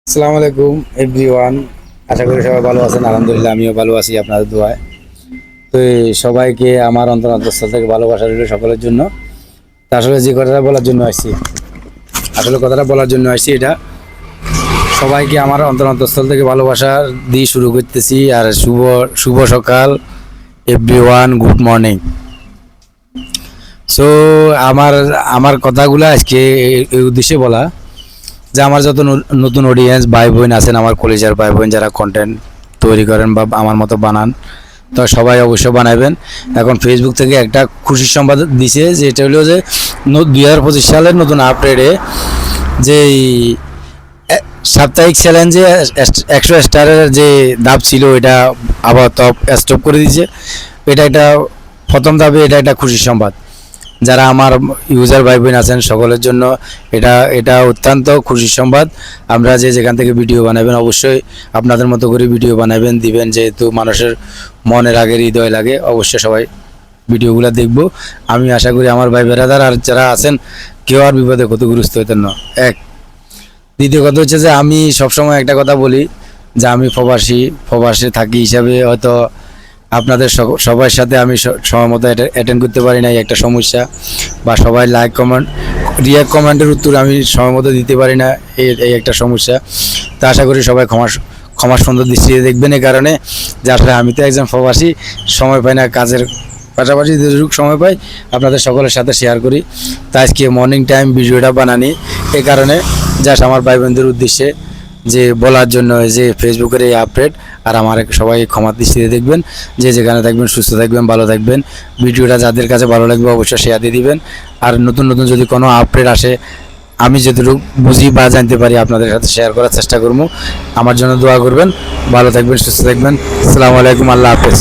আসসালামু আলাইকুম এভরিওয়ান। আশা করি সবাই ভালো আছেন। আলহামদুলিল্লাহ আমিও ভালো আছি আপনাদের দোয়ায়। তো সবাইকে আমার অন্তঃস্থল থেকে ভালোবাসা রইল সকলের জন্য। তা আসলে যে কথাটা বলার জন্য আসছি, এটা সবাইকে আমার অন্তঃস্থল থেকে ভালোবাসা দিয়ে শুরু করতেছি। আর শুভ শুভ সকাল এভরিওয়ান, গুড মর্নিং। সো আমার আমার কথাগুলো আজকে এই উদ্দেশ্যে বলা যে আমার যত নতুন অডিয়েন্স ভাই বোন আছেন, আমার কলেজের ভাই বোন যারা কন্টেন্ট তৈরি করেন বা আমার মতো বানান, তো সবাই অবশ্যই বানাবেন। এখন ফেসবুক থেকে একটা খুশির সংবাদ দিছে, যে এটা হলো যে 2025 সালের নতুন আপডেটে যে সাপ্তাহিক চ্যালেঞ্জে 100 স্টারের যে ধাপ ছিল এটা আবার স্টপ করে দিয়েছে। এটা একটা প্রথম ধাপে, এটা একটা খুশির সংবাদ। যারা আমার ইউজার ভাই বোন আছেন সকলের জন্য এটা অত্যন্ত খুশির সংবাদ। আমরা যেখান থেকে ভিডিও বানাবেন অবশ্যই আপনাদের মতো করে ভিডিও বানাবেন, দিবেন, যেহেতু মানুষের মনের আগে হৃদয় লাগে। অবশ্যই সবাই ভিডিওগুলো দেখব। আমি আশা করি আমার ভাই বেরাদার আর যারা আছেন কেউ আর বিপদে ক্ষতিগ্রস্ত হতেন না। দ্বিতীয় কথা হচ্ছে যে আমি সবসময় একটা কথা বলি যে আমি প্রবাসী থাকি হিসাবে হয়তো আপনাদের সবার সাথে আমি সময় মতো অ্যাটেন্ড করতে পারি না, একটা সমস্যা, বা সবাই লাইক কমেন্ট রিয়াক্ট কমেন্টের উত্তর আমি সময় মতো দিতে পারি না, এই একটা সমস্যা। তা আশা করি সবাই ক্ষমা সুন্দর দৃষ্টিতে দেখবেন। এই কারণে যে আসলে আমি তো একজন প্রবাসী, সময় পাই না, কাজের পাশাপাশি যেটুকু সময় পাই আপনাদের সকলের সাথে শেয়ার করি। তাই আজকে মর্নিং টাইম ভিডিওটা বানানি এই কারণে, জাস্ট আমার ভাই বোনদের উদ্দেশ্যে যে বলার জন্য যে ফেসবুকের এই আপডেট। আর আমার সবাই ক্ষমা দৃষ্টিতে দেখবেন, যেখানে থাকবেন সুস্থ থাকবেন, ভালো থাকবেন। ভিডিওটা যাদের কাছে ভালো লাগবে অবশ্যই শেয়ার দিয়ে দিবেন। আর নতুন নতুন যদি কোনো আপডেট আসে, আমি যতটুকু বুঝি বা জানতে পারি আপনাদের সাথে শেয়ার করার চেষ্টা করবো। আমার জন্য দোয়া করবেন। ভালো থাকবেন, সুস্থ থাকবেন। আসসালামু আলাইকুম, আল্লাহ হাফেজ।